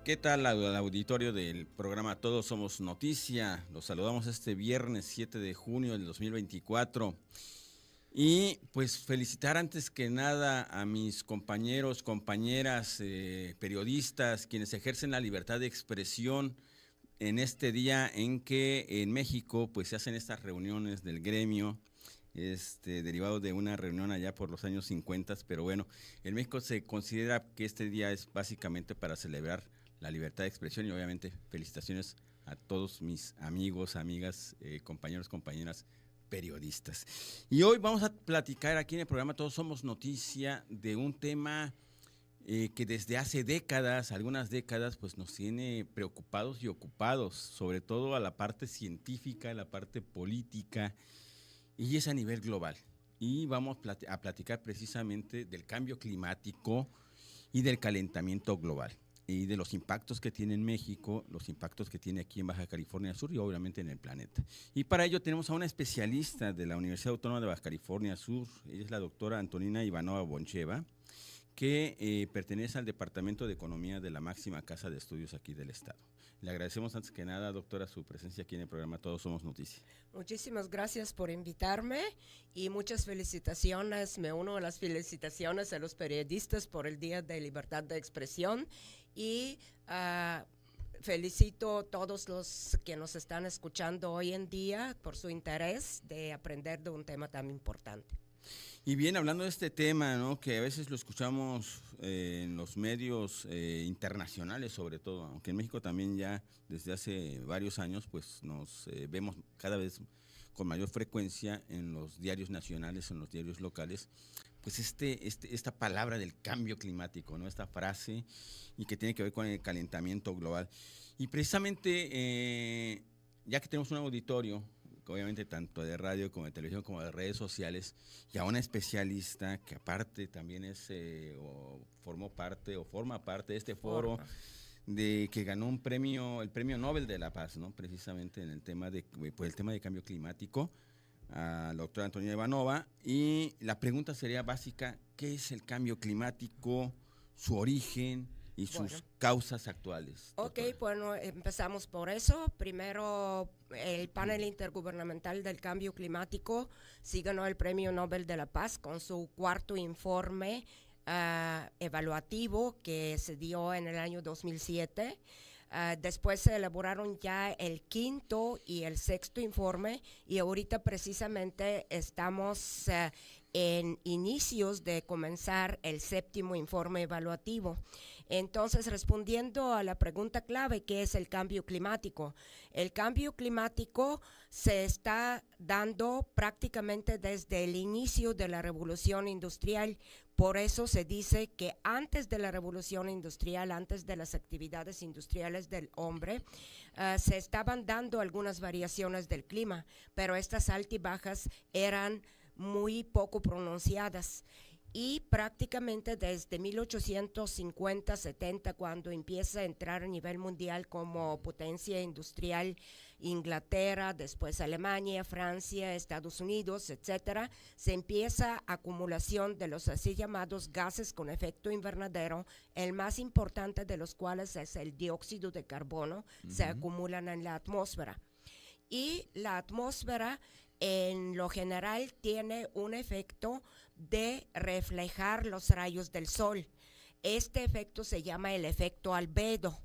¿Qué tal al auditorio del programa Todos Somos Noticia? Los saludamos este viernes 7 de junio del 2024. Y pues felicitar antes que nada a mis compañeros, compañeras, periodistas, quienes ejercen la libertad de expresión en este día en que en México pues se hacen estas reuniones del gremio, derivado de una reunión allá por los años 50, pero bueno, en México se considera que este día es básicamente para celebrar la libertad de expresión y obviamente felicitaciones a todos mis amigos, amigas, compañeros, compañeras periodistas. Y hoy vamos a platicar aquí en el programa Todos Somos Noticia de un tema que desde hace décadas, algunas décadas, pues nos tiene preocupados y ocupados, sobre todo a la parte científica, a la parte política, y es a nivel global. Y vamos a platicar precisamente del cambio climático y del calentamiento global y de los impactos que tiene en México, los impactos que tiene aquí en Baja California Sur y obviamente en el planeta. Y para ello tenemos a una especialista de la Universidad Autónoma de Baja California Sur, ella es la doctora Antonina Ivanova Boncheva, que pertenece al Departamento de Economía de la máxima casa de estudios aquí del Estado. Le agradecemos antes que nada, doctora, su presencia aquí en el programa Todos Somos Noticias. Muchísimas gracias por invitarme y muchas felicitaciones. Me uno a las felicitaciones a los periodistas por el Día de Libertad de Expresión y felicito a todos los que nos están escuchando hoy en día por su interés de aprender de un tema tan importante. Y bien, hablando de este tema, ¿no?, que a veces lo escuchamos en los medios internacionales sobre todo, aunque en México también ya desde hace varios años pues nos vemos cada vez con mayor frecuencia en los diarios nacionales, en los diarios locales, pues esta palabra del cambio climático, ¿no?, esta frase, y que tiene que ver con el calentamiento global. Y precisamente, ya que tenemos un auditorio, obviamente tanto de radio como de televisión como de redes sociales, y a una especialista que aparte también es forma parte de este foro de que ganó un premio, el Premio Nobel de la Paz, ¿no?, precisamente en el tema de cambio climático, a la doctora Antonina Ivanova. Y la pregunta sería básica: ¿qué es el cambio climático, su origen y sus causas actuales? Ok, bueno, empezamos por eso. Primero, el panel intergubernamental del cambio climático sí ganó el Premio Nobel de la Paz con su cuarto informe evaluativo que se dio en el año 2007. Después se elaboraron ya el quinto y el sexto informe y ahorita precisamente estamos en inicios de comenzar el séptimo informe evaluativo. Entonces, respondiendo a la pregunta clave, ¿qué es el cambio climático? El cambio climático se está dando prácticamente desde el inicio de la revolución industrial. Por eso se dice que antes de la revolución industrial, antes de las actividades industriales del hombre, se estaban dando algunas variaciones del clima, pero estas altibajas eran muy poco pronunciadas. Y prácticamente desde 1850-70, cuando empieza a entrar a nivel mundial como potencia industrial Inglaterra, después Alemania, Francia, Estados Unidos, etcétera, se empieza acumulación de los así llamados gases con efecto invernadero, el más importante de los cuales es el dióxido de carbono, se acumulan en la atmósfera. Y la atmósfera en lo general tiene un efecto de reflejar los rayos del sol. Este efecto se llama el efecto albedo.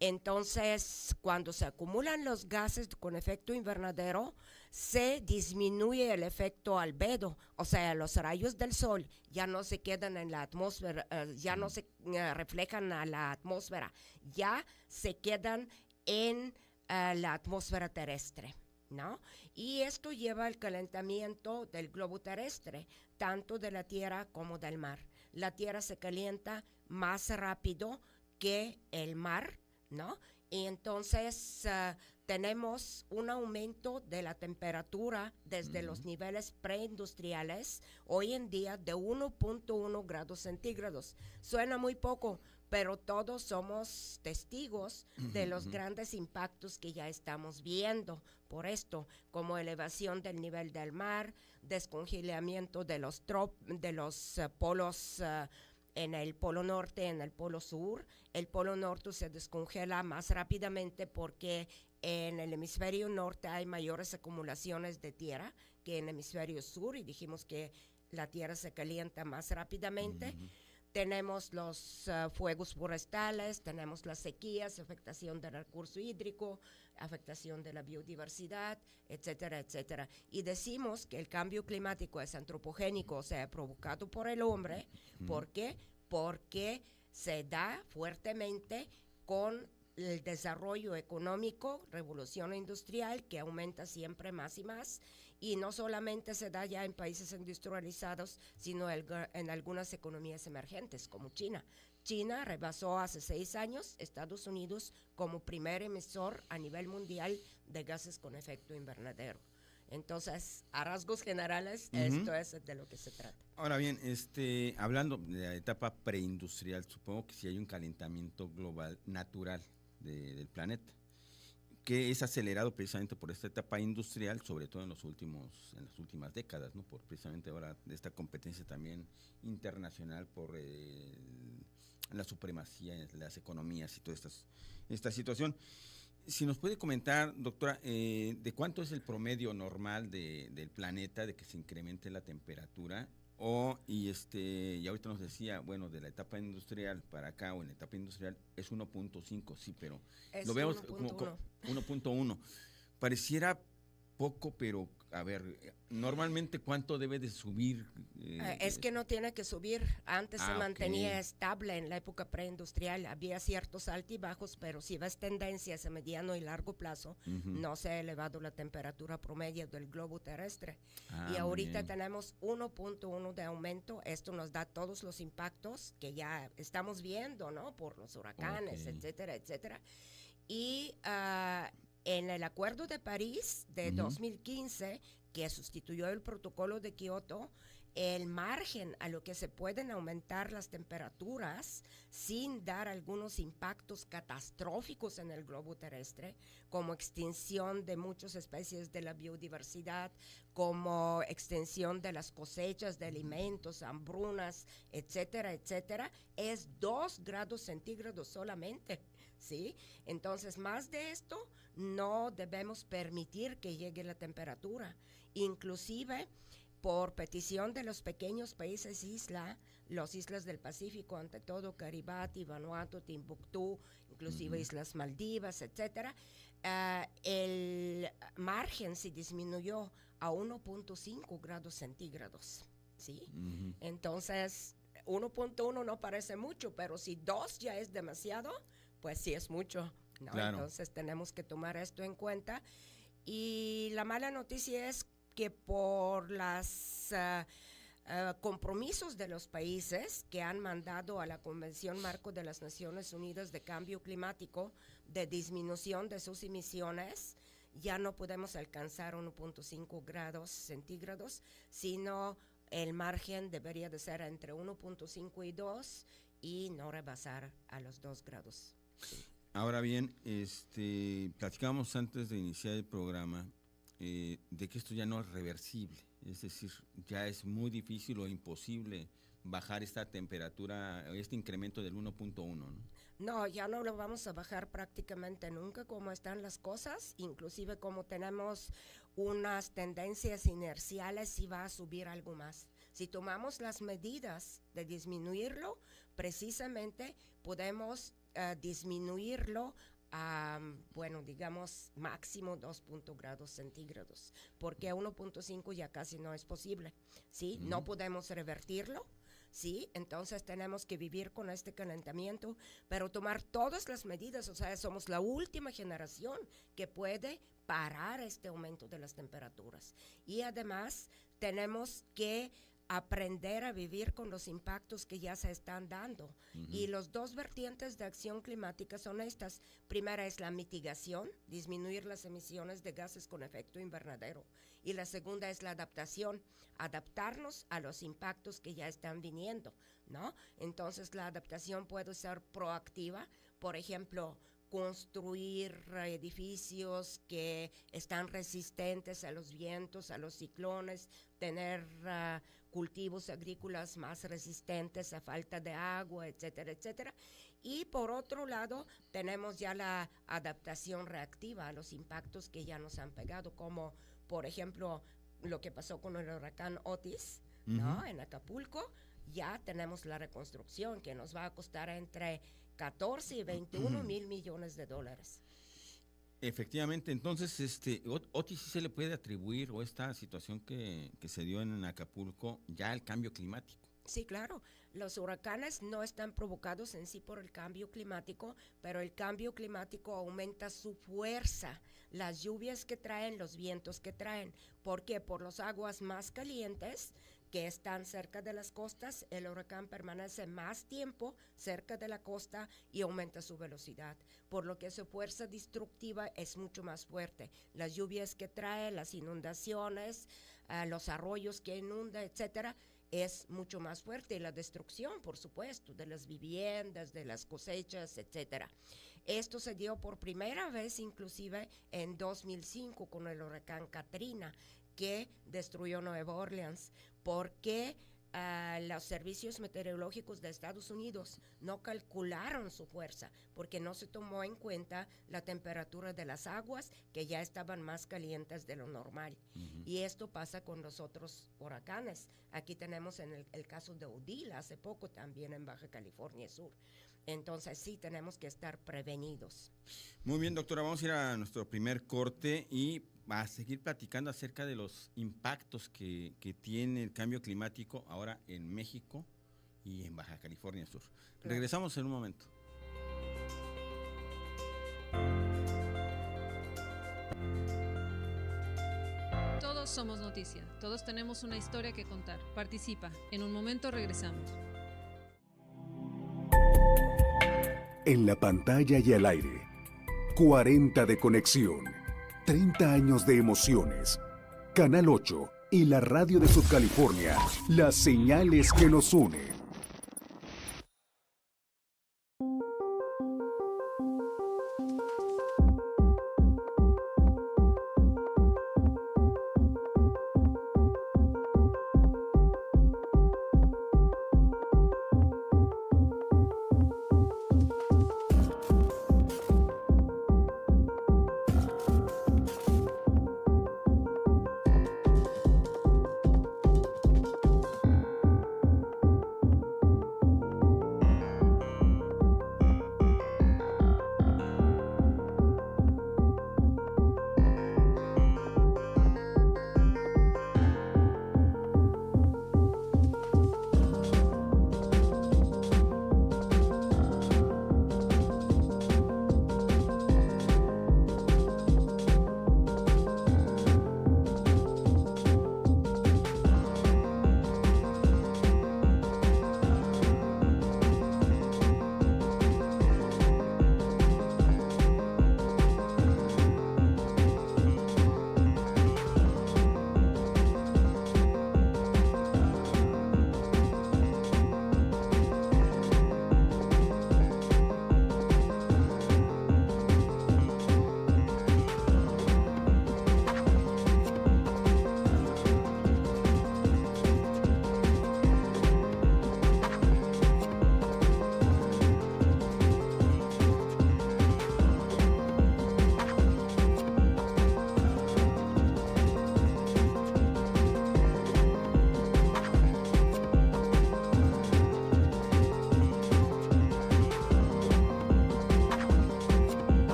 Entonces, cuando se acumulan los gases con efecto invernadero, se disminuye el efecto albedo, o sea, los rayos del sol ya no se quedan en la atmósfera, ya no se reflejan a la atmósfera, ya se quedan en la atmósfera terrestre, ¿no? Y esto lleva al calentamiento del globo terrestre, tanto de la tierra como del mar. La tierra se calienta más rápido que el mar, ¿no? Y entonces tenemos un aumento de la temperatura desde los niveles preindustriales hoy en día de 1.1 grados centígrados. Suena muy poco, pero todos somos testigos de los grandes impactos que ya estamos viendo por esto, como elevación del nivel del mar, descongelamiento de los polos en el polo norte, en el polo sur. El polo norte se descongela más rápidamente porque en el hemisferio norte hay mayores acumulaciones de tierra que en el hemisferio sur, y dijimos que la tierra se calienta más rápidamente. Tenemos los fuegos forestales, tenemos las sequías, afectación del recurso hídrico, afectación de la biodiversidad, etcétera, etcétera. Y decimos que el cambio climático es antropogénico, o sea, provocado por el hombre. ¿Por qué? Porque se da fuertemente con el desarrollo económico, revolución industrial, que aumenta siempre más y más, y no solamente se da ya en países industrializados, sino en algunas economías emergentes, como China. China rebasó hace 6 años Estados Unidos como primer emisor a nivel mundial de gases con efecto invernadero. Entonces, a rasgos generales, esto es de lo que se trata. Ahora bien, hablando de la etapa preindustrial, supongo que sí hay un calentamiento global natural del planeta, que es acelerado precisamente por esta etapa industrial, sobre todo en las últimas décadas, ¿no? Por precisamente ahora de esta competencia también internacional por la supremacía en las economías y toda esta situación. Si nos puede comentar, doctora, de cuánto es el promedio normal del planeta de que se incremente la temperatura, y ahorita nos decía, bueno, de la etapa industrial para acá, o en la etapa industrial es 1.5, sí, pero es lo vemos 1.1. como 1.1. Pareciera poco, pero a ver, normalmente ¿cuánto debe de subir? Es que no tiene que subir. Antes se mantenía estable en la época preindustrial. Había ciertos altibajos, pero si ves tendencias a mediano y largo plazo, no se ha elevado la temperatura promedio del globo terrestre. Y ahorita tenemos 1.1 de aumento. Esto nos da todos los impactos que ya estamos viendo, ¿no? Por los huracanes, etcétera, etcétera. Y en el Acuerdo de París de 2015, que sustituyó el protocolo de Kioto, el margen a lo que se pueden aumentar las temperaturas sin dar algunos impactos catastróficos en el globo terrestre, como extinción de muchas especies de la biodiversidad, como extensión de las cosechas de alimentos, hambrunas, etcétera, etcétera, es 2 grados centígrados solamente, ¿sí? Entonces, más de esto no debemos permitir que llegue la temperatura. Inclusive, por petición de los pequeños países las islas del Pacífico, ante todo Kiribati, Vanuatu, Timbuktu, inclusive Islas Maldivas, etcétera, el margen se disminuyó a 1.5 grados centígrados, ¿sí? Entonces, 1.1 no parece mucho, pero si 2 ya es demasiado, pues sí es mucho, ¿no? Claro. Entonces tenemos que tomar esto en cuenta. Y la mala noticia es que por los compromisos de los países que han mandado a la Convención Marco de las Naciones Unidas de Cambio Climático de disminución de sus emisiones, ya no podemos alcanzar 1.5 grados centígrados, sino el margen debería de ser entre 1.5 y 2 y no rebasar a los 2 grados. Ahora bien, platicábamos antes de iniciar el programa de que esto ya no es reversible, es decir, ya es muy difícil o imposible bajar esta temperatura, este incremento del 1.1, ¿no? No, ya no lo vamos a bajar prácticamente nunca como están las cosas, inclusive como tenemos unas tendencias inerciales, sí va a subir algo más. Si tomamos las medidas de disminuirlo, precisamente podemos disminuirlo a, bueno, digamos, máximo 2 grados centígrados, porque a 1.5 ya casi no es posible, ¿sí? No podemos revertirlo, ¿sí? Entonces tenemos que vivir con este calentamiento, pero tomar todas las medidas, o sea, somos la última generación que puede parar este aumento de las temperaturas. Y además tenemos que aprender a vivir con los impactos que ya se están dando. Y los 2 vertientes de acción climática son estas. Primera es la mitigación, disminuir las emisiones de gases con efecto invernadero. Y la segunda es la adaptación, adaptarnos a los impactos que ya están viniendo, ¿no? Entonces la adaptación puede ser proactiva, por ejemplo, construir edificios que están resistentes a los vientos, a los ciclones, tener cultivos agrícolas más resistentes a falta de agua, etcétera, etcétera. Y por otro lado, tenemos ya la adaptación reactiva a los impactos que ya nos han pegado, como por ejemplo lo que pasó con el huracán Otis, ¿no? En Acapulco. Ya tenemos la reconstrucción que nos va a costar entre 14 y 21 mil millones de dólares. Efectivamente, entonces Otis sí se le puede atribuir, o esta situación que se dio en Acapulco, ya al cambio climático. Sí, claro. Los huracanes no están provocados en sí por el cambio climático, pero el cambio climático aumenta su fuerza, las lluvias que traen, los vientos que traen. ¿Por qué? Por las aguas más calientes que están cerca de las costas, el huracán permanece más tiempo cerca de la costa y aumenta su velocidad, por lo que su fuerza destructiva es mucho más fuerte. Las lluvias que trae, las inundaciones, los arroyos que inunda, etcétera, es mucho más fuerte, y la destrucción, por supuesto, de las viviendas, de las cosechas, etcétera. Esto se dio por primera vez inclusive en 2005 con el huracán Katrina, que destruyó Nueva Orleans, porque los servicios meteorológicos de Estados Unidos no calcularon su fuerza, porque no se tomó en cuenta la temperatura de las aguas, que ya estaban más calientes de lo normal. Y esto pasa con los otros huracanes. Aquí tenemos en el caso de Odile hace poco, también en Baja California Sur. Entonces sí tenemos que estar prevenidos. Muy bien, doctora, vamos a ir a nuestro primer corte y a seguir platicando acerca de los impactos que tiene el cambio climático ahora en México y en Baja California Sur. Claro. Regresamos en un momento. Todos somos noticia, todos tenemos una historia que contar. Participa, en un momento regresamos. En la pantalla y al aire, 40 de conexión, 30 años de emociones. Canal 8 y la radio de Subcalifornia, las señales que nos unen.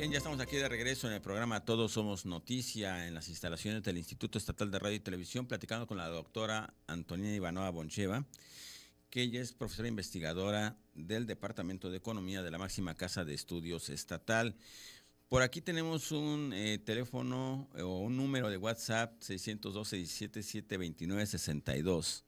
Bien, ya estamos aquí de regreso en el programa Todos Somos Noticia en las instalaciones del Instituto Estatal de Radio y Televisión, platicando con la doctora Antonina Ivanova Boncheva, que ella es profesora investigadora del Departamento de Economía de la máxima casa de estudios estatal. Por aquí tenemos un teléfono o un número de WhatsApp 612-677-2962.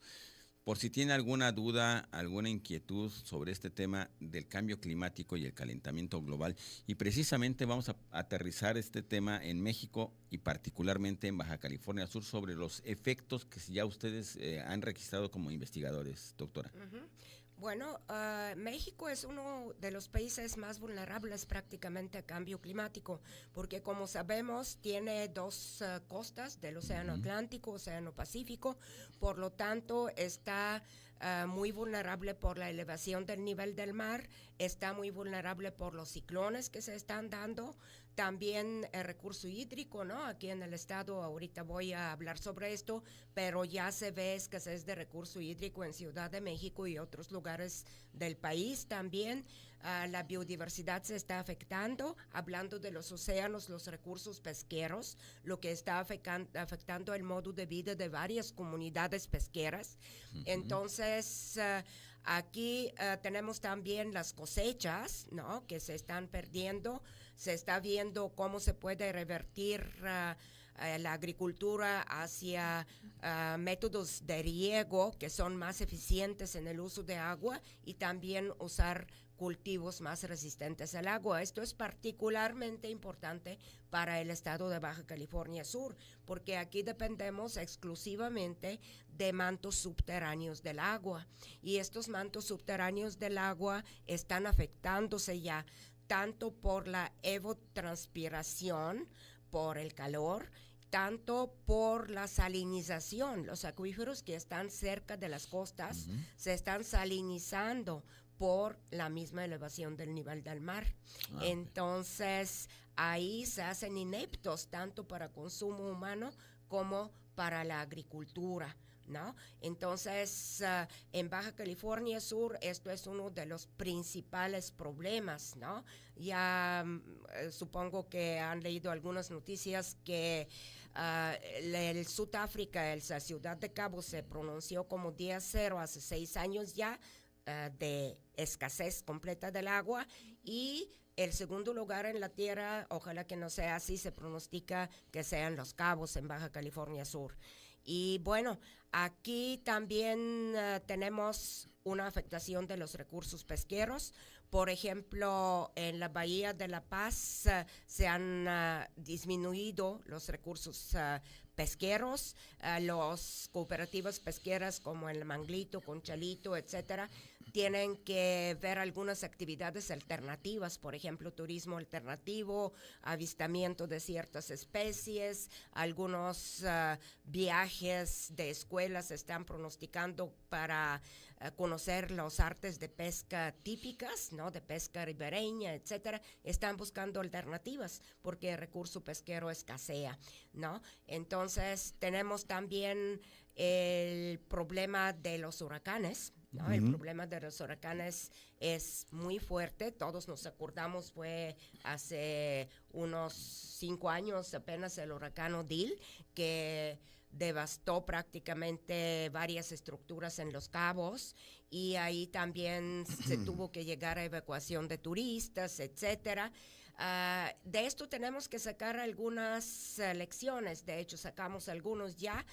Por si tiene alguna duda, alguna inquietud sobre este tema del cambio climático y el calentamiento global. Y precisamente vamos a aterrizar este tema en México y particularmente en Baja California Sur sobre los efectos que ya ustedes han registrado como investigadores, doctora. Uh-huh. Bueno, México es uno de los países más vulnerables prácticamente a cambio climático, porque como sabemos tiene dos costas del Océano Atlántico, Océano Pacífico, por lo tanto está muy vulnerable por la elevación del nivel del mar, está muy vulnerable por los ciclones que se están dando, también el recurso hídrico, ¿no? Aquí en el estado, ahorita voy a hablar sobre esto, pero ya se ve escasez de recurso hídrico en Ciudad de México y otros lugares del país también. La biodiversidad se está afectando, hablando de los océanos, los recursos pesqueros, lo que está afectando el modo de vida de varias comunidades pesqueras. Uh-huh. Entonces, aquí tenemos también las cosechas, ¿no? Que se están perdiendo. Se está viendo cómo se puede revertir la agricultura hacia métodos de riego que son más eficientes en el uso de agua y también usar cultivos más resistentes al agua. Esto es particularmente importante para el estado de Baja California Sur, porque aquí dependemos exclusivamente de mantos subterráneos del agua, y estos mantos subterráneos del agua están afectándose ya tanto por la evapotranspiración, por el calor, tanto por la salinización. Los acuíferos que están cerca de las costas se están salinizando por la misma elevación del nivel del mar. Entonces, ahí se hacen ineptos tanto para consumo humano como para la agricultura, ¿no? Entonces, en Baja California Sur, esto es uno de los principales problemas, ¿no? Ya supongo que han leído algunas noticias que el Sudáfrica, la ciudad de Cabo, se pronunció como día cero hace 6 años ya, de escasez completa del agua, y el segundo lugar en la tierra, ojalá que no sea así, se pronostica que sean Los Cabos en Baja California Sur. Y bueno, aquí también tenemos una afectación de los recursos pesqueros. Por ejemplo, en la Bahía de La Paz se han disminuido los recursos pesqueros. Las cooperativas pesqueras como el Manglito, Conchalito, etcétera, tienen que ver algunas actividades alternativas, por ejemplo, turismo alternativo, avistamiento de ciertas especies, algunos viajes de escuelas se están pronosticando para conocer las artes de pesca típicas, ¿no? De pesca ribereña, etcétera. Están buscando alternativas porque el recurso pesquero escasea, ¿no? Entonces, tenemos también el problema de los huracanes, ¿no? El problema de los huracanes es muy fuerte. Todos nos acordamos, fue hace unos 5 años apenas el huracán Odile, que devastó prácticamente varias estructuras en Los Cabos, y ahí también se tuvo que llegar a evacuación de turistas, etcétera. De esto tenemos que sacar algunas lecciones. De hecho, sacamos algunos ya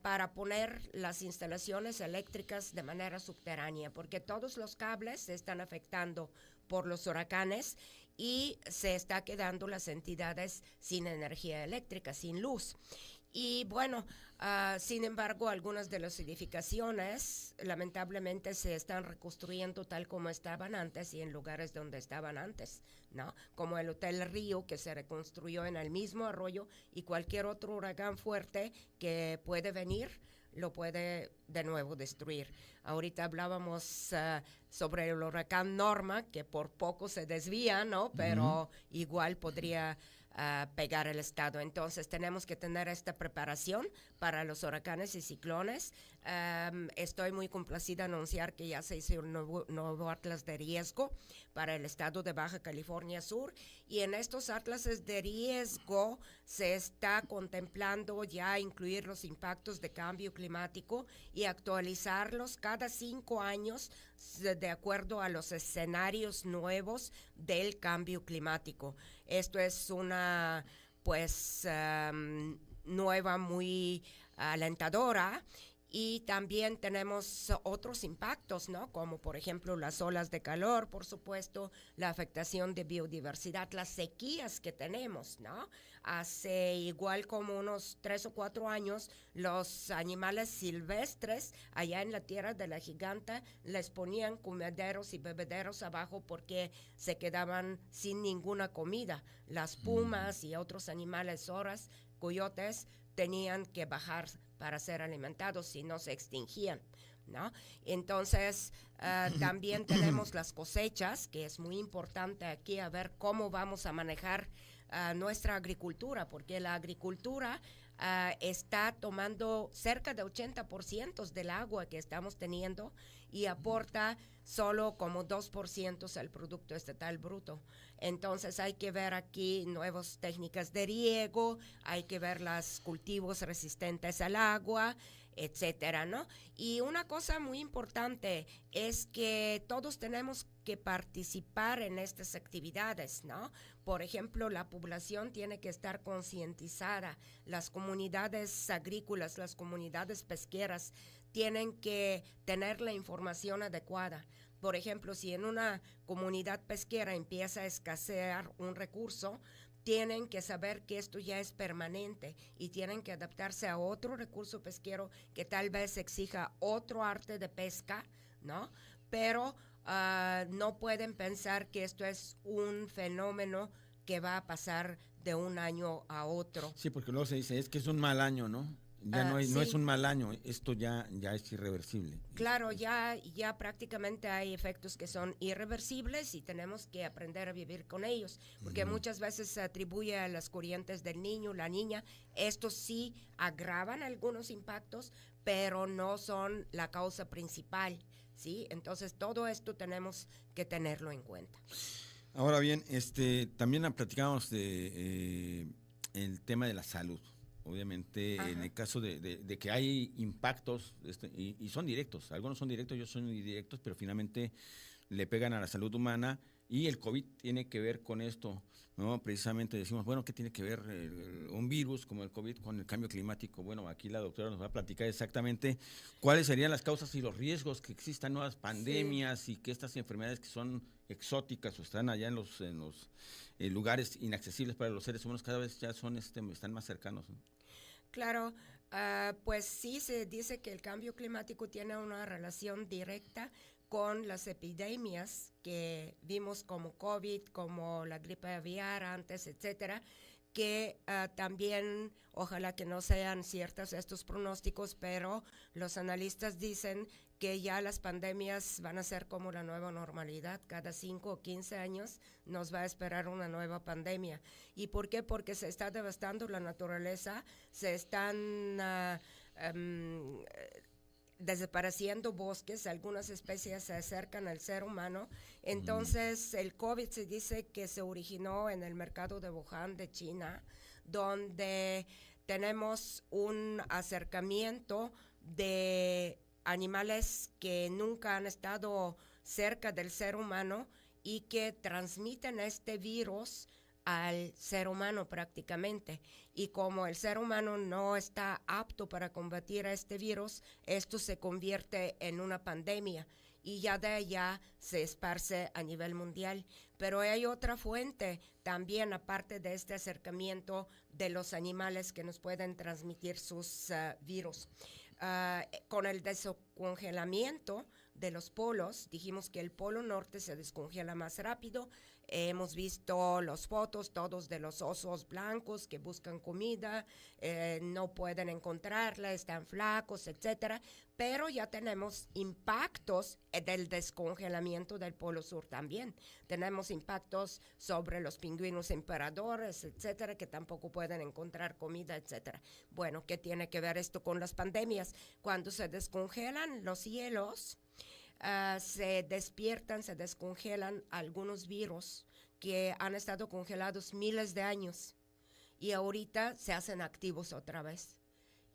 para poner las instalaciones eléctricas de manera subterránea, porque todos los cables se están afectando por los huracanes y se está quedando las entidades sin energía eléctrica, sin luz. Y bueno, sin embargo, algunas de las edificaciones lamentablemente se están reconstruyendo tal como estaban antes y en lugares donde estaban antes, ¿no? Como el Hotel Río, que se reconstruyó en el mismo arroyo, y cualquier otro huracán fuerte que puede venir lo puede de nuevo destruir. Ahorita hablábamos sobre el huracán Norma, que por poco se desvía, ¿no? Pero igual podría pegar el estado. Entonces tenemos que tener esta preparación para los huracanes y ciclones. Estoy muy complacida de anunciar que ya se hizo un nuevo atlas de riesgo para el estado de Baja California Sur, y en estos atlases de riesgo se está contemplando ya incluir los impactos de cambio climático y actualizarlos cada 5 años de acuerdo a los escenarios nuevos del cambio climático. Esto es una nueva muy alentadora. Y también tenemos otros impactos, ¿no? Como por ejemplo las olas de calor, por supuesto, la afectación de biodiversidad, las sequías que tenemos, ¿no? Hace igual como unos 3 o 4 años, los animales silvestres allá en la tierra de la Giganta les ponían comederos y bebederos abajo porque se quedaban sin ninguna comida. Las pumas y otros animales, zorras, coyotes, tenían que bajar para ser alimentados, si no se extinguían, ¿no? Entonces, también tenemos las cosechas, que es muy importante aquí, a ver cómo vamos a manejar nuestra agricultura, porque la agricultura está tomando cerca de 80% del agua que estamos teniendo y aporta solo como 2% al Producto Estatal Bruto. Entonces hay que ver aquí nuevas técnicas de riego, hay que ver los cultivos resistentes al agua, etcétera, ¿no? Y una cosa muy importante es que todos tenemos que participar en estas actividades, ¿no? Por ejemplo, la población tiene que estar concientizada, las comunidades agrícolas, las comunidades pesqueras tienen que tener la información adecuada. Por ejemplo, si en una comunidad pesquera empieza a escasear un recurso, tienen que saber que esto ya es permanente y tienen que adaptarse a otro recurso pesquero que tal vez exija otro arte de pesca, ¿no? Pero no pueden pensar que esto es un fenómeno que va a pasar de un año a otro. Sí, porque luego se dice, es que es un mal año, ¿no? Ya no sí. es un mal año, esto ya es irreversible. Claro, ya prácticamente hay efectos que son irreversibles y tenemos que aprender a vivir con ellos, porque muchas veces se atribuye a las corrientes del niño, la niña. Estos sí agravan algunos impactos, pero no son la causa principal, ¿sí? Entonces todo esto tenemos que tenerlo en cuenta. Ahora bien, también platicábamos de el tema de la salud. Obviamente, en el caso de que hay impactos, y son directos, algunos son directos, otros son indirectos, pero finalmente le pegan a la salud humana, y el COVID tiene que ver con esto, ¿no? Precisamente decimos, bueno, ¿qué tiene que ver un virus como el COVID con el cambio climático? Bueno, aquí la doctora nos va a platicar exactamente cuáles serían las causas y los riesgos que existan nuevas pandemias y que estas enfermedades que son exóticas o están allá en los lugares inaccesibles para los seres humanos cada vez ya son están más cercanos, ¿no? Claro, pues sí se dice que el cambio climático tiene una relación directa con las epidemias que vimos como COVID, como la gripe aviar antes, etcétera, que también, ojalá que no sean ciertos estos pronósticos, pero los analistas dicen que ya las pandemias van a ser como la nueva normalidad. Cada 5 o 15 años nos va a esperar una nueva pandemia. ¿Y por qué? Porque se está devastando la naturaleza, se están desapareciendo bosques, algunas especies se acercan al ser humano. Entonces el COVID se dice que se originó en el mercado de Wuhan de China, donde tenemos un acercamiento de animales que nunca han estado cerca del ser humano y que transmiten este virus al ser humano prácticamente. Y como el ser humano no está apto para combatir a este virus, esto se convierte en una pandemia y ya de allá se esparce a nivel mundial. Pero hay otra fuente también, aparte de este acercamiento de los animales que nos pueden transmitir sus virus. Con el descongelamiento de los polos, dijimos que el polo norte se descongela más rápido, Hemos visto las fotos todos de los osos blancos que buscan comida, no pueden encontrarla, están flacos, etcétera. Pero ya tenemos impactos del descongelamiento del Polo Sur también. Tenemos impactos sobre los pingüinos emperadores, etcétera, que tampoco pueden encontrar comida, etcétera. Bueno, ¿qué tiene que ver esto con las pandemias? Cuando se descongelan los hielos, se despiertan, se descongelan algunos virus que han estado congelados miles de años y ahorita se hacen activos otra vez.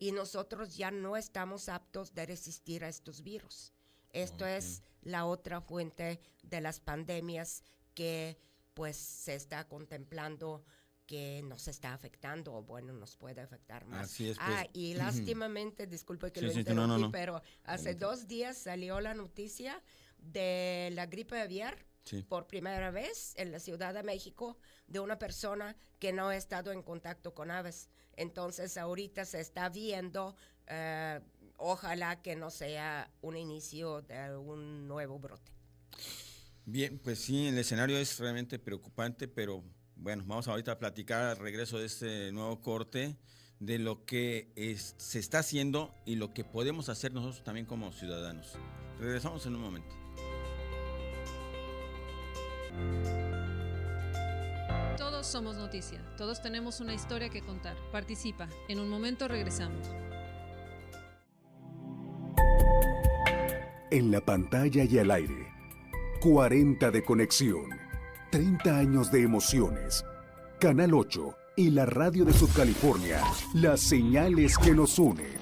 Y nosotros ya no estamos aptos de resistir a estos virus. Esto es la otra fuente de las pandemias que pues se está contemplando que nos está afectando, o bueno, nos puede afectar más. Así es, pues. Y lástimamente, disculpe que Sí, lo sí, interrumpí, no. pero hace 2 días salió la noticia de la gripe aviar, Sí. por primera vez en la Ciudad de México, de una persona que no ha estado en contacto con aves. Entonces, ahorita se está viendo, ojalá que no sea un inicio de un nuevo brote. Bien, pues sí, el escenario es realmente preocupante, pero bueno, vamos ahorita a platicar al regreso de este nuevo corte de lo que se está haciendo y lo que podemos hacer nosotros también como ciudadanos. Regresamos en un momento. Todos somos noticia, todos tenemos una historia que contar. Participa, en un momento regresamos. En la pantalla y al aire, 40 de conexión, 30 años de emociones. Canal 8 y la radio de Subcalifornia, las señales que nos unen.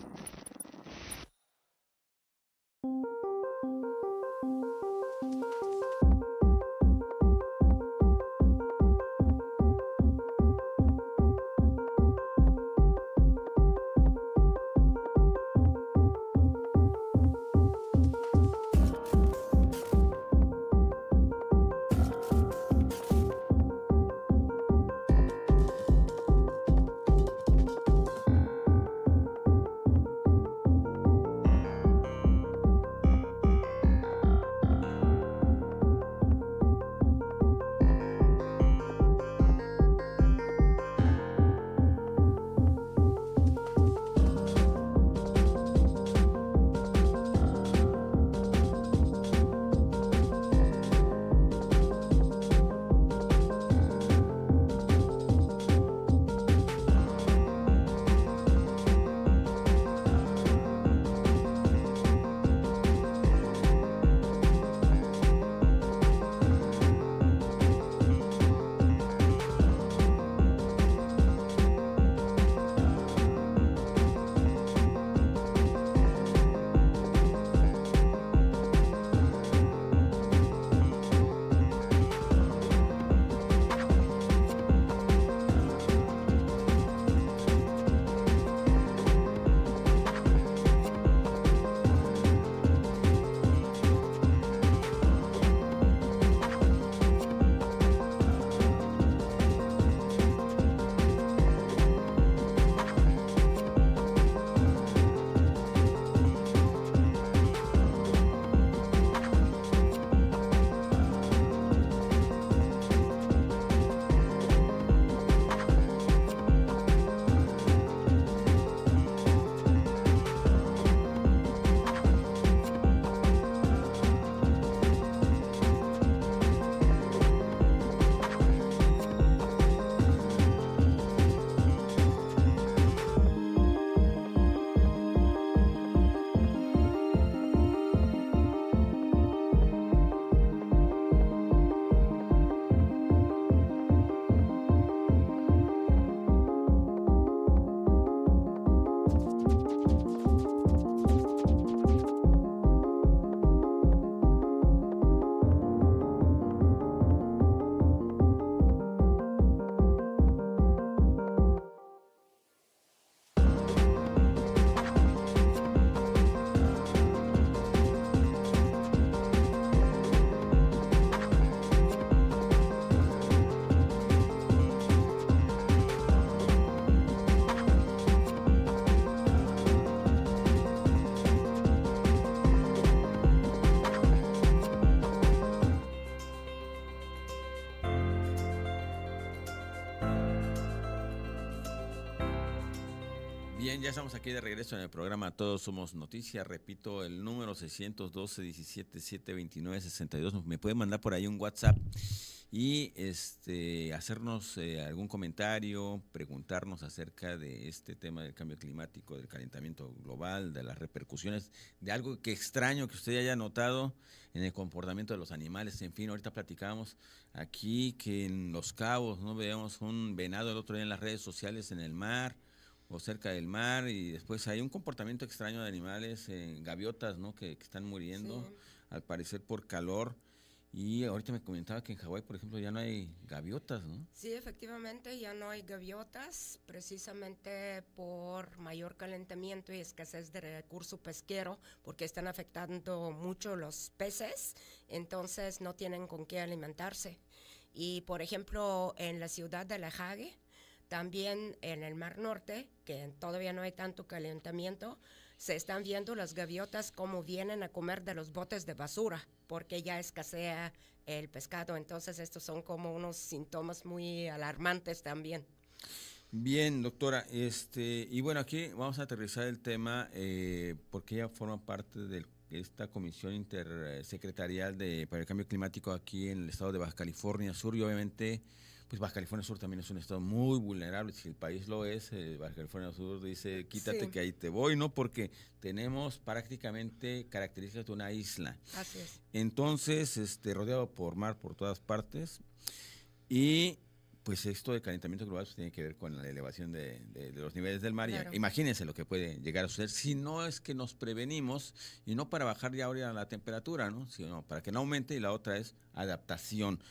Bien, ya estamos aquí de regreso en el programa Todos Somos Noticias. Repito, el número 612-17-729-62. Me pueden mandar por ahí un WhatsApp y hacernos algún comentario, preguntarnos acerca de este tema del cambio climático, del calentamiento global, de las repercusiones, de algo que extraño que usted haya notado en el comportamiento de los animales. En fin, ahorita platicábamos aquí que en Los Cabos, ¿no? Veíamos un venado el otro día en las redes sociales en el mar o cerca del mar, y después hay un comportamiento extraño de animales, gaviotas, ¿no? Que están muriendo, Sí. al parecer por calor. Y ahorita me comentaba que en Hawái, por ejemplo, ya no hay gaviotas, ¿no? Sí, efectivamente, ya no hay gaviotas, precisamente por mayor calentamiento y escasez de recurso pesquero, porque están afectando mucho los peces, entonces no tienen con qué alimentarse. Y, por ejemplo, en la ciudad de La Hague, también en el Mar Norte, que todavía no hay tanto calentamiento, se están viendo las gaviotas como vienen a comer de los botes de basura, porque ya escasea el pescado. Entonces estos son como unos síntomas muy alarmantes también. Bien, doctora, y bueno, aquí vamos a aterrizar el tema porque ella forma parte de esta comisión intersecretarial para el cambio climático aquí en el estado de Baja California Sur, y obviamente pues Baja California Sur también es un estado muy vulnerable. Si el país lo es, Baja California Sur dice, quítate Sí. que ahí te voy, ¿no? Porque tenemos prácticamente características de una isla. Así es. Entonces, rodeado por mar por todas partes, y pues esto de calentamiento global pues, tiene que ver con la elevación de los niveles del mar. Claro. Y imagínense lo que puede llegar a suceder si no es que nos prevenimos, y no para bajar ya ahora la temperatura, ¿no? Sino para que no aumente, y la otra es adaptación.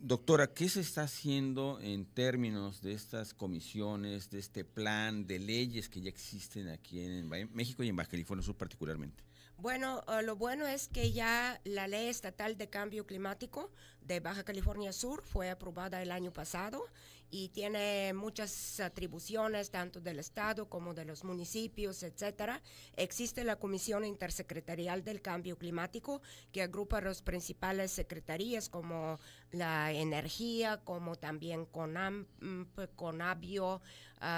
Doctora, ¿qué se está haciendo en términos de estas comisiones, de este plan, de leyes que ya existen aquí en México y en Baja California Sur particularmente? Bueno, lo bueno es que ya la Ley Estatal de Cambio Climático de Baja California Sur fue aprobada el año pasado y tiene muchas atribuciones, tanto del Estado como de los municipios, etcétera. Existe la Comisión Intersecretarial del Cambio Climático, que agrupa las principales secretarías como la energía, como también Conabio,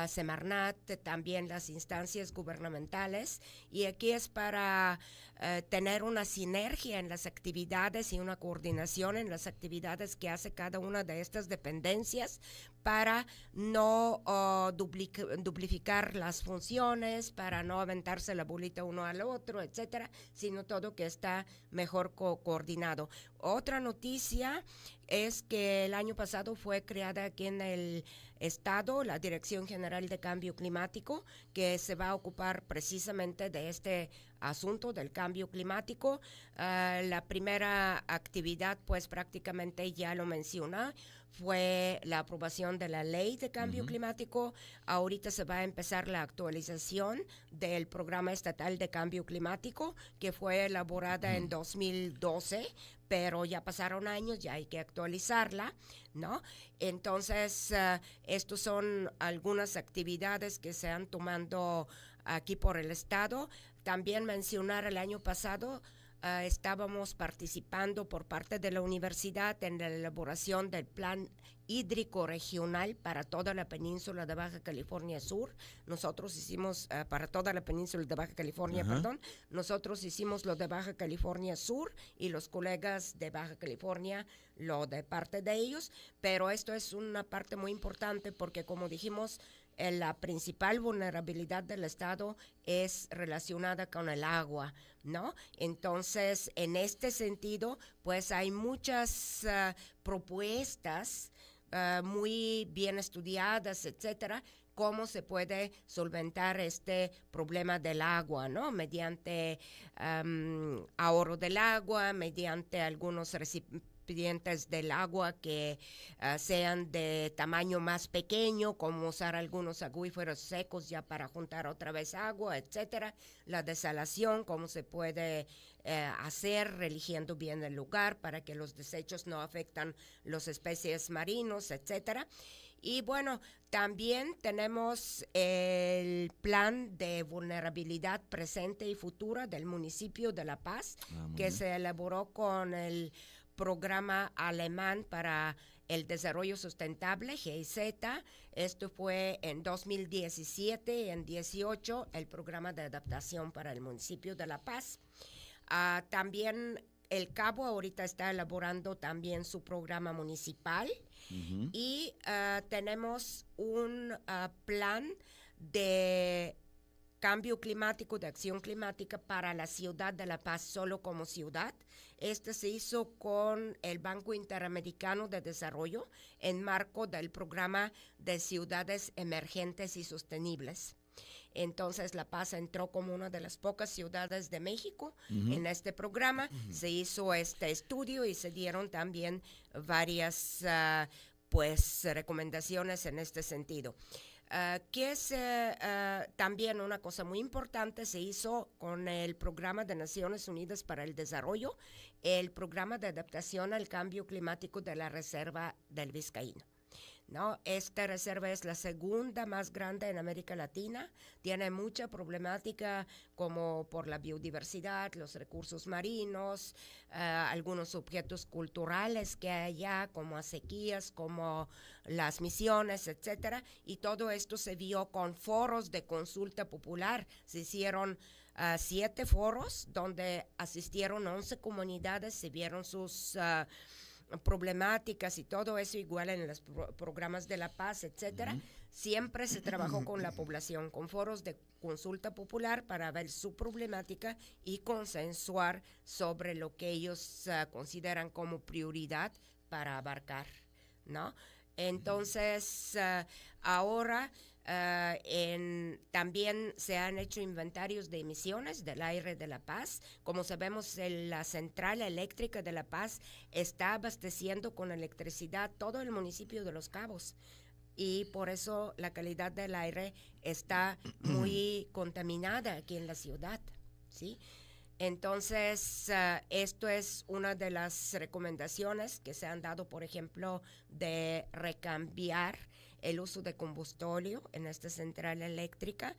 Semarnat, también las instancias gubernamentales, y aquí es para tener una sinergia en las actividades y una coordinación en las actividades que hace cada una de estas dependencias para no duplicar las funciones, para no aventarse la bolita uno al otro, etcétera, sino todo que está mejor coordinado. Otra noticia es que el año pasado fue creada aquí en el Estado la Dirección General de Cambio Climático, que se va a ocupar precisamente de este asunto del cambio climático. La primera actividad, pues prácticamente ya lo menciona, fue la aprobación de la Ley de Cambio Climático. Ahorita se va a empezar la actualización del Programa Estatal de Cambio Climático, que fue elaborada en 2012, pero ya pasaron años, ya hay que actualizarla, ¿no? Entonces, estos son algunas actividades que se han tomado aquí por el Estado. También mencionar el año pasado, estábamos participando por parte de la universidad en la elaboración del Plan Hídrico Regional para toda la península de Baja California Sur. Nosotros hicimos, para toda la península de Baja California, perdón, nosotros hicimos lo de Baja California Sur y los colegas de Baja California lo de parte de ellos, pero esto es una parte muy importante porque, como dijimos, la principal vulnerabilidad del Estado es relacionada con el agua, ¿no? Entonces, en este sentido, pues hay muchas propuestas muy bien estudiadas, etcétera, cómo se puede solventar este problema del agua, ¿no? Mediante ahorro del agua, mediante algunos recipientes del agua que sean de tamaño más pequeño, como usar algunos acuíferos secos ya para juntar otra vez agua, etcétera. La desalación, cómo se puede hacer eligiendo bien el lugar para que los desechos no afectan los especies marinos, etcétera. Y bueno, también tenemos el plan de vulnerabilidad presente y futura del municipio de La Paz, que se elaboró con el programa alemán para el desarrollo sustentable, GIZ. Esto fue en 2017 y en 18 el programa de adaptación para el municipio de La Paz. También el Cabo ahorita está elaborando también su programa municipal y tenemos un plan de cambio climático, de acción climática para la ciudad de La Paz solo como ciudad. Este se hizo con el Banco Interamericano de Desarrollo en marco del programa de ciudades emergentes y sostenibles. Entonces La Paz entró como una de las pocas ciudades de México en este programa. Se hizo este estudio y se dieron también varias recomendaciones en este sentido. Que es también una cosa muy importante, se hizo con el Programa de Naciones Unidas para el Desarrollo, el Programa de Adaptación al Cambio Climático de la Reserva del Vizcaíno, ¿no? Esta reserva es la segunda más grande en América Latina, tiene mucha problemática como por la biodiversidad, los recursos marinos, algunos objetos culturales que hay allá, como acequias, como las misiones, etcétera, y todo esto se vio con foros de consulta popular. Se hicieron 7 foros donde asistieron 11 comunidades, se vieron sus problemáticas y todo eso, igual en los programas de La Paz, etcétera. Siempre se trabajó con la población, con foros de consulta popular para ver su problemática y consensuar sobre lo que ellos consideran como prioridad para abarcar, ¿no? Entonces, ahora también se han hecho inventarios de emisiones del aire de La Paz. Como sabemos, la central eléctrica de La Paz está abasteciendo con electricidad todo el municipio de Los Cabos, y por eso la calidad del aire está muy contaminada aquí en la ciudad, ¿sí? Entonces, esto es una de las recomendaciones que se han dado, por ejemplo, de recambiar el uso de combustóleo en esta central eléctrica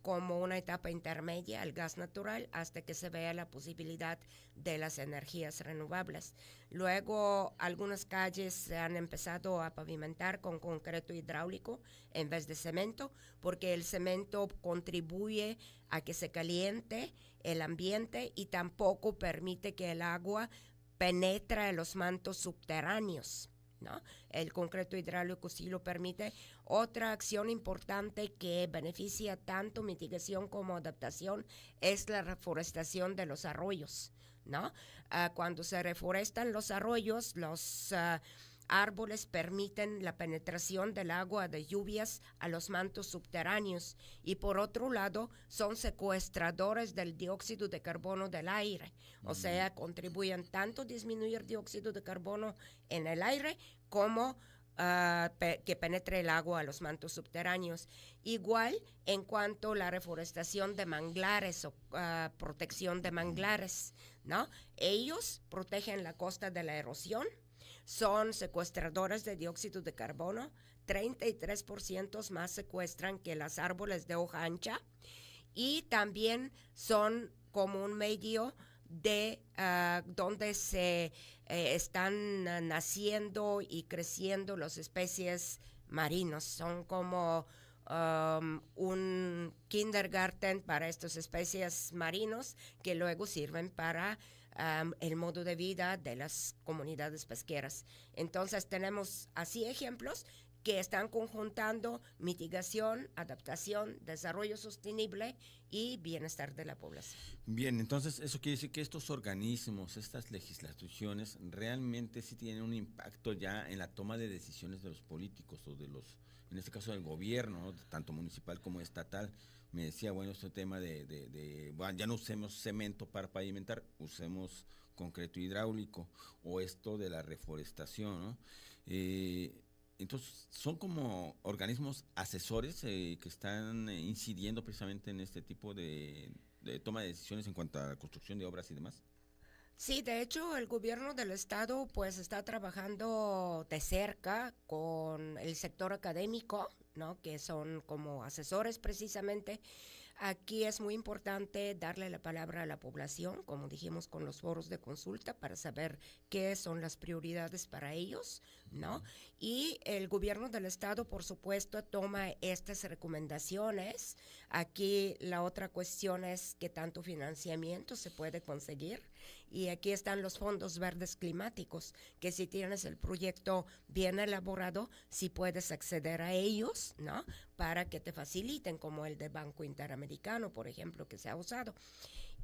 como una etapa intermedia al gas natural hasta que se vea la posibilidad de las energías renovables. Luego, algunas calles se han empezado a pavimentar con concreto hidráulico en vez de cemento, porque el cemento contribuye a que se caliente el ambiente y tampoco permite que el agua penetre en los mantos subterráneos, ¿no? El concreto hidráulico sí lo permite. Otra acción importante que beneficia tanto mitigación como adaptación es la reforestación de los arroyos, ¿no? Cuando se reforestan los arroyos, los árboles permiten la penetración del agua de lluvias a los mantos subterráneos y por otro lado son secuestradores del dióxido de carbono del aire, o sea, contribuyen tanto a disminuir dióxido de carbono en el aire como que penetre el agua a los mantos subterráneos. Igual en cuanto a la reforestación de manglares o protección de manglares, ¿no? Ellos protegen la costa de la erosión, son secuestradores de dióxido de carbono, 33% más secuestran que los árboles de hoja ancha, y también son como un medio de donde se están naciendo y creciendo las especies marinos. Son como un kindergarten para estas especies marinos que luego sirven para el modo de vida de las comunidades pesqueras. Entonces tenemos así ejemplos que están conjuntando mitigación, adaptación, desarrollo sostenible y bienestar de la población. Bien, entonces eso quiere decir que estos organismos, estas legislaciones, realmente sí tienen un impacto ya en la toma de decisiones de los políticos o de los, en este caso del gobierno, ¿no? Tanto municipal como estatal. Me decía, bueno, este tema bueno, ya no usemos cemento para pavimentar, usemos concreto hidráulico, o esto de la reforestación, ¿no? Entonces, son como organismos asesores que están incidiendo precisamente en este tipo de toma de decisiones en cuanto a la construcción de obras y demás. Sí, de hecho, el gobierno del estado pues está trabajando de cerca con el sector académico, ¿no? Que son como asesores precisamente Aquí es muy importante darle la palabra a la población, como dijimos con los foros de consulta, para saber qué son las prioridades para ellos, ¿no? Y el gobierno del estado, por supuesto, toma estas recomendaciones. Aquí la otra cuestión es qué tanto financiamiento se puede conseguir. Y aquí están los fondos verdes climáticos, que si tienes el proyecto bien elaborado, sí puedes acceder a ellos, ¿no? Para que te faciliten, como el de Banco Interamericano, por ejemplo, que se ha usado.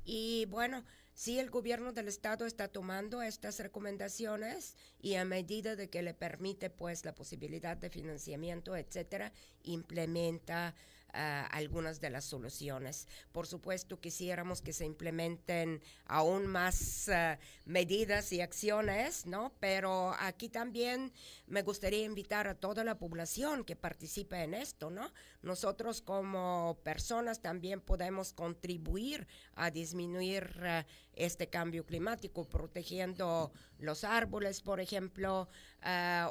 Y bueno, sí, el gobierno del estado está tomando estas recomendaciones y a medida de que le permite pues la posibilidad de financiamiento, etcétera, implementa algunas de las soluciones. Por supuesto, quisiéramos que se implementen aún más medidas y acciones, ¿no? Pero aquí también me gustaría invitar a toda la población que participe en esto, ¿no? Nosotros como personas también podemos contribuir a disminuir este cambio climático, protegiendo los árboles, por ejemplo.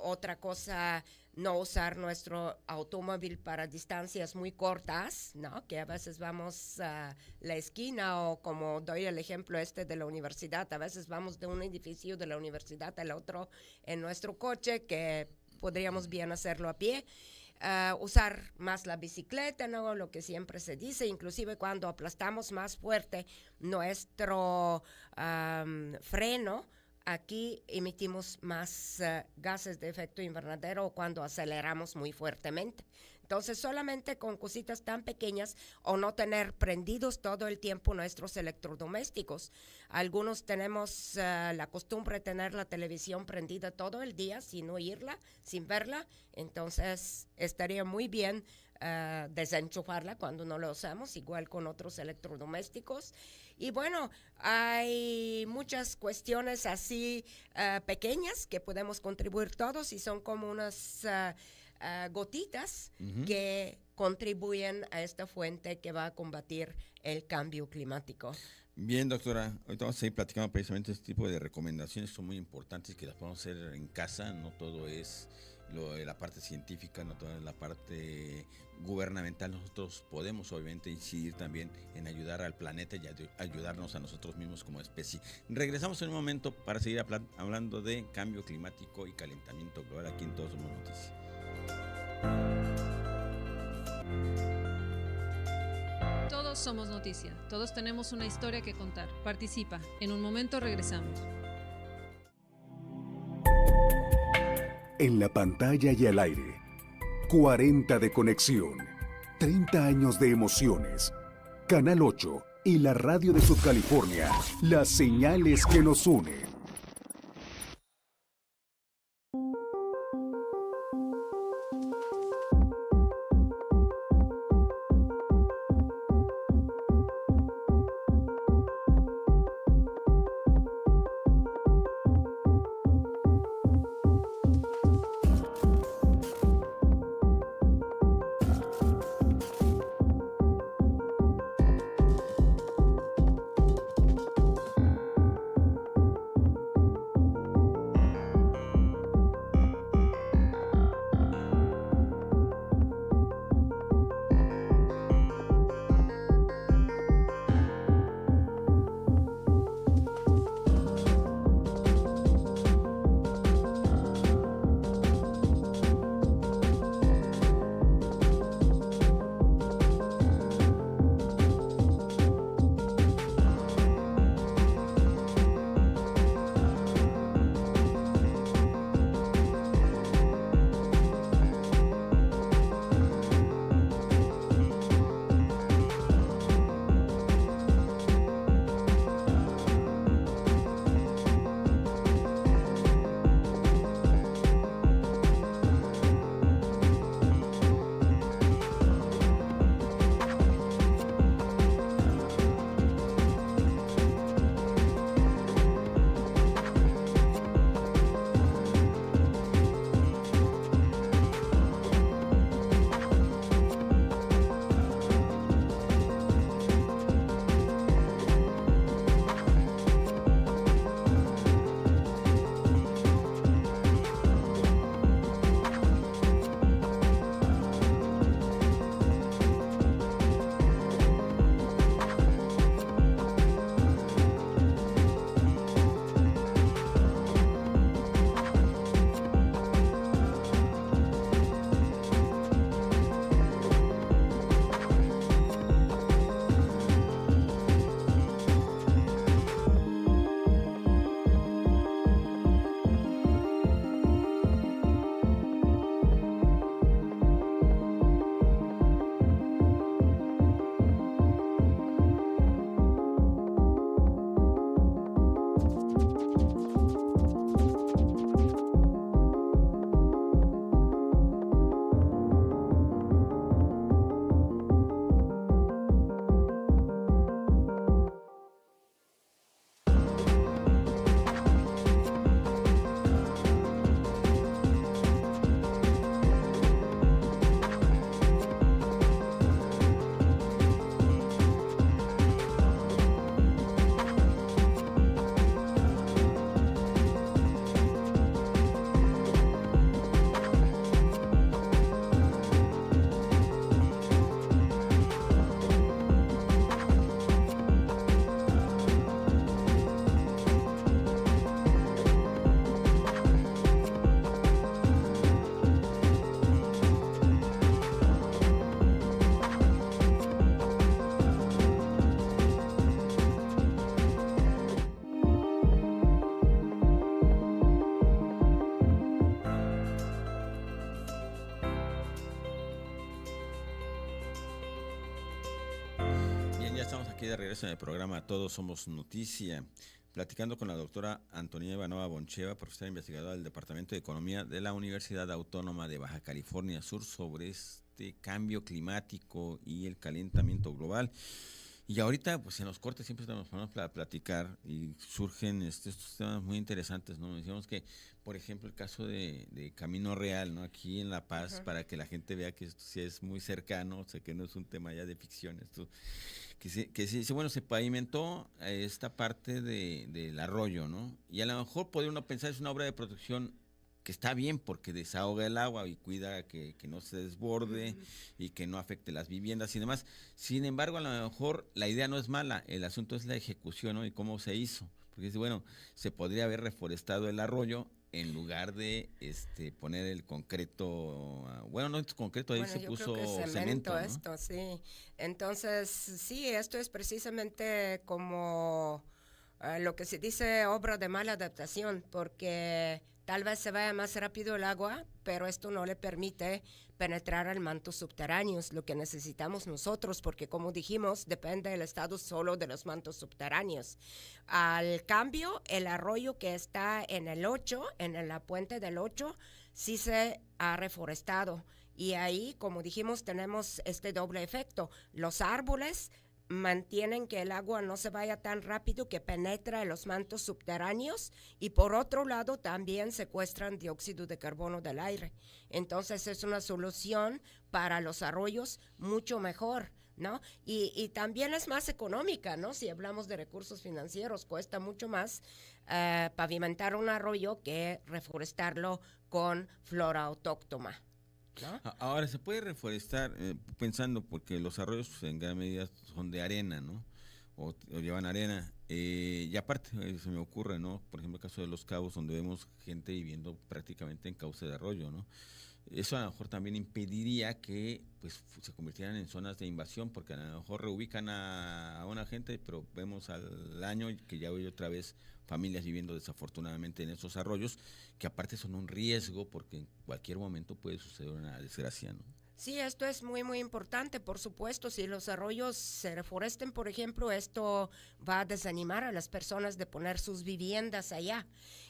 Otra cosa, no usar nuestro automóvil para distancias muy cortas, ¿no? Que a veces vamos a la esquina o como doy el ejemplo de la universidad, a veces vamos de un edificio de la universidad al otro en nuestro coche, que podríamos bien hacerlo a pie. Usar más la bicicleta, ¿no? Lo que siempre se dice, inclusive cuando aplastamos más fuerte nuestro freno, aquí emitimos más gases de efecto invernadero cuando aceleramos muy fuertemente. Entonces, solamente con cositas tan pequeñas o no tener prendidos todo el tiempo nuestros electrodomésticos. Algunos tenemos la costumbre de tener la televisión prendida todo el día sin oírla, sin verla. Entonces, estaría muy bien desenchufarla cuando no lo usamos, igual con otros electrodomésticos. Y bueno, hay muchas cuestiones así pequeñas que podemos contribuir todos y son como unas gotitas que contribuyen a esta fuente que va a combatir el cambio climático. Bien, doctora, ahorita vamos a seguir platicando precisamente este tipo de recomendaciones, son muy importantes que las podemos hacer en casa, no todo es la parte científica, no toda la parte gubernamental. Nosotros podemos obviamente incidir también en ayudar al planeta y ayudarnos a nosotros mismos como especie. Regresamos en un momento para seguir hablando de cambio climático y calentamiento global aquí en Todos Somos Noticias. Todos somos noticia, todos tenemos una historia que contar. Participa, en un momento regresamos. En la pantalla y al aire, 40 de conexión, 30 años de emociones. Canal 8 y la radio de Subcalifornia, las señales que nos unen. aquí de regreso en el programa Todos Somos Noticia, platicando con la doctora Antonina Ivanova Boncheva, profesora investigadora del Departamento de Economía de la Universidad Autónoma de Baja California Sur, sobre este cambio climático y el calentamiento global. Y ahorita, pues en los cortes siempre nos ponemos a platicar y surgen estos temas muy interesantes, ¿no? Decíamos que, por ejemplo, el caso de Camino Real, ¿no? Aquí en La Paz, para que la gente vea que esto sí es muy cercano, o sea, que no es un tema ya de ficción, esto, que sí, bueno, se pavimentó esta parte del arroyo, ¿no? Y a lo mejor podría uno pensar es una obra de protección que está bien porque desahoga el agua y cuida que no se desborde y que no afecte las viviendas y demás. Sin embargo, a lo mejor la idea no es mala, el asunto es la ejecución, ¿no? Y cómo se hizo. Porque bueno, se podría haber reforestado el arroyo en lugar de poner el concreto, bueno, no es concreto, ahí se puso cemento, ¿no? Esto, sí. Entonces, sí, esto es precisamente como lo que se dice obra de mala adaptación, porque tal vez se vaya más rápido el agua, pero esto no le permite penetrar al mantos subterráneos, lo que necesitamos nosotros, porque como dijimos, depende del estado solo de los mantos subterráneos. Al cambio, el arroyo que está en el 8, en la puente del 8, sí se ha reforestado. Y ahí, como dijimos, tenemos este doble efecto. Los árboles mantienen que el agua no se vaya tan rápido que penetra en los mantos subterráneos y por otro lado también secuestran dióxido de carbono del aire. Entonces es una solución para los arroyos mucho mejor, ¿no? Y también es más económica, ¿no? Si hablamos de recursos financieros, cuesta mucho más pavimentar un arroyo que reforestarlo con flora autóctona, ¿no? Ahora, se puede reforestar, pensando, porque los arroyos pues, en gran medida son de arena, ¿no? O llevan arena. Y aparte, se me ocurre, ¿no? Por ejemplo, el caso de Los Cabos, donde vemos gente viviendo prácticamente en cauce de arroyo, ¿no? Eso a lo mejor también impediría que pues se convirtieran en zonas de invasión, porque a lo mejor reubican a una gente, pero vemos al año que ya hay otra vez familias viviendo desafortunadamente en esos arroyos, que aparte son un riesgo porque en cualquier momento puede suceder una desgracia, ¿no? Sí, esto es muy, muy importante, por supuesto. Si los arroyos se reforesten, por ejemplo, esto va a desanimar a las personas de poner sus viviendas allá.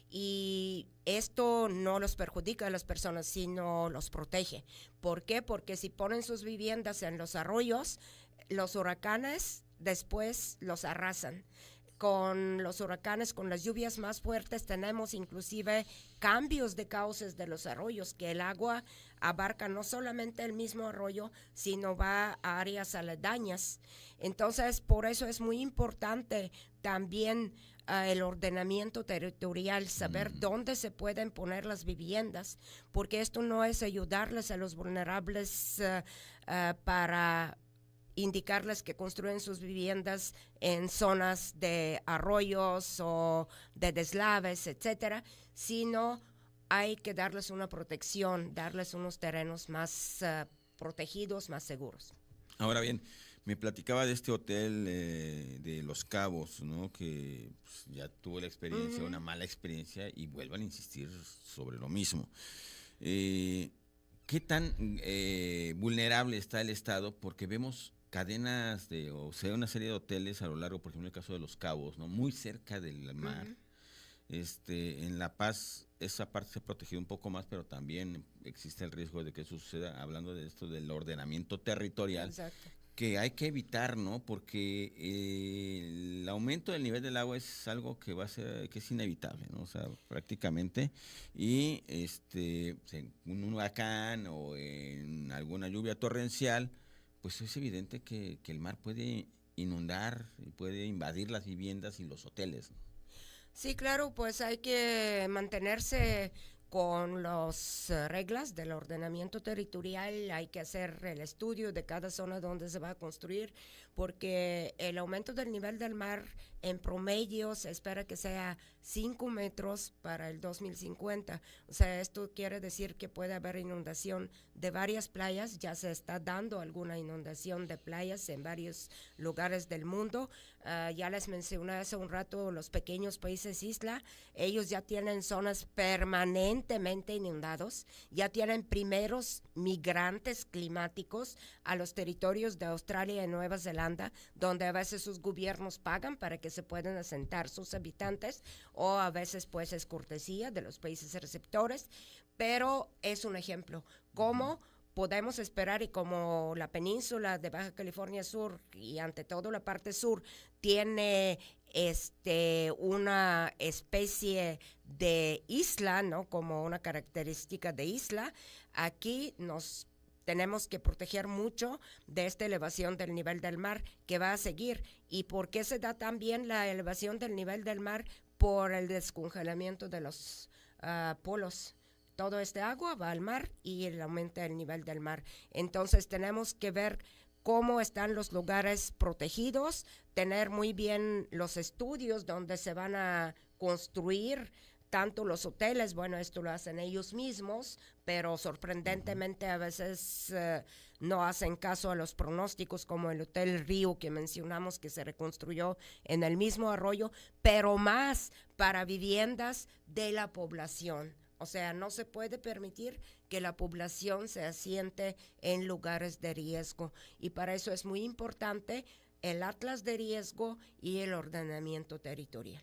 Y esto no los perjudica a las personas, sino los protege. ¿Por qué? Porque si ponen sus viviendas en los arroyos, los huracanes después los arrasan. Con los huracanes, con las lluvias más fuertes, tenemos inclusive cambios de cauces de los arroyos, que el agua abarca no solamente el mismo arroyo, sino va a áreas aledañas. Entonces, por eso es muy importante también el ordenamiento territorial, saber dónde se pueden poner las viviendas, porque esto no es ayudarles a los vulnerables para indicarles que construyen sus viviendas en zonas de arroyos o de deslaves, etcétera, sino hay que darles una protección, darles unos terrenos más protegidos, más seguros. Ahora bien, me platicaba de este hotel de Los Cabos, ¿no? Que pues, ya tuvo la experiencia, una mala experiencia, y vuelvan a insistir sobre lo mismo. ¿Qué tan vulnerable está el estado? Porque vemos cadenas o sea, una serie de hoteles a lo largo, por ejemplo, el caso de Los Cabos, ¿no? Muy cerca del mar. En La Paz esa parte se ha protegido un poco más, pero también existe el riesgo de que suceda, hablando de esto del ordenamiento territorial. Exacto. Que hay que evitar, ¿no? Porque el aumento del nivel del agua es algo que va a ser, que es inevitable, ¿no? O sea, prácticamente. Y en un huracán o en alguna lluvia torrencial, pues es evidente que el mar puede inundar y puede invadir las viviendas y los hoteles, ¿no? Sí, claro, pues hay que mantenerse con las reglas del ordenamiento territorial, hay que hacer el estudio de cada zona donde se va a construir, porque el aumento del nivel del mar en promedio se espera que sea 5 metros para el 2050. O sea, esto quiere decir que puede haber inundación de varias playas, ya se está dando alguna inundación de playas en varios lugares del mundo. Ya les mencioné hace un rato los pequeños países isla, ellos ya tienen zonas permanentes frecuentemente inundados, ya tienen primeros migrantes climáticos a los territorios de Australia y Nueva Zelanda, donde a veces sus gobiernos pagan para que se puedan asentar sus habitantes, o a veces pues es cortesía de los países receptores, pero es un ejemplo. ¿Cómo podemos esperar, y como la península de Baja California Sur y ante todo la parte sur tiene una especie de isla, ¿no? Como una característica de isla, aquí nos tenemos que proteger mucho de esta elevación del nivel del mar que va a seguir. ¿Y por qué se da también la elevación del nivel del mar? Por el descongelamiento de los polos. Todo este agua va al mar y aumenta el nivel del mar. Entonces tenemos que ver cómo están los lugares protegidos, tener muy bien los estudios donde se van a construir tanto los hoteles. Bueno, esto lo hacen ellos mismos, pero sorprendentemente a veces no hacen caso a los pronósticos, como el Hotel Río que mencionamos, que se reconstruyó en el mismo arroyo, pero más para viviendas de la población. O sea, no se puede permitir que la población se asiente en lugares de riesgo, y para eso es muy importante el atlas de riesgo y el ordenamiento territorial.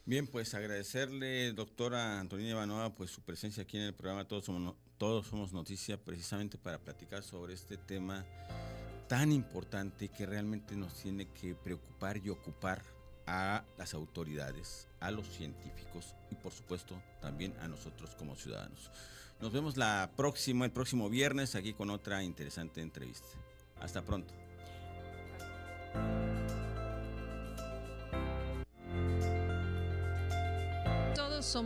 Bien, pues agradecerle, doctora Antonina Ivanova, pues su presencia aquí en el programa Todos Somos Noticia, precisamente para platicar sobre este tema tan importante que realmente nos tiene que preocupar y ocupar a las autoridades, a los científicos y por supuesto también a nosotros como ciudadanos. Nos vemos el próximo viernes aquí con otra interesante entrevista. Hasta pronto. Todos somos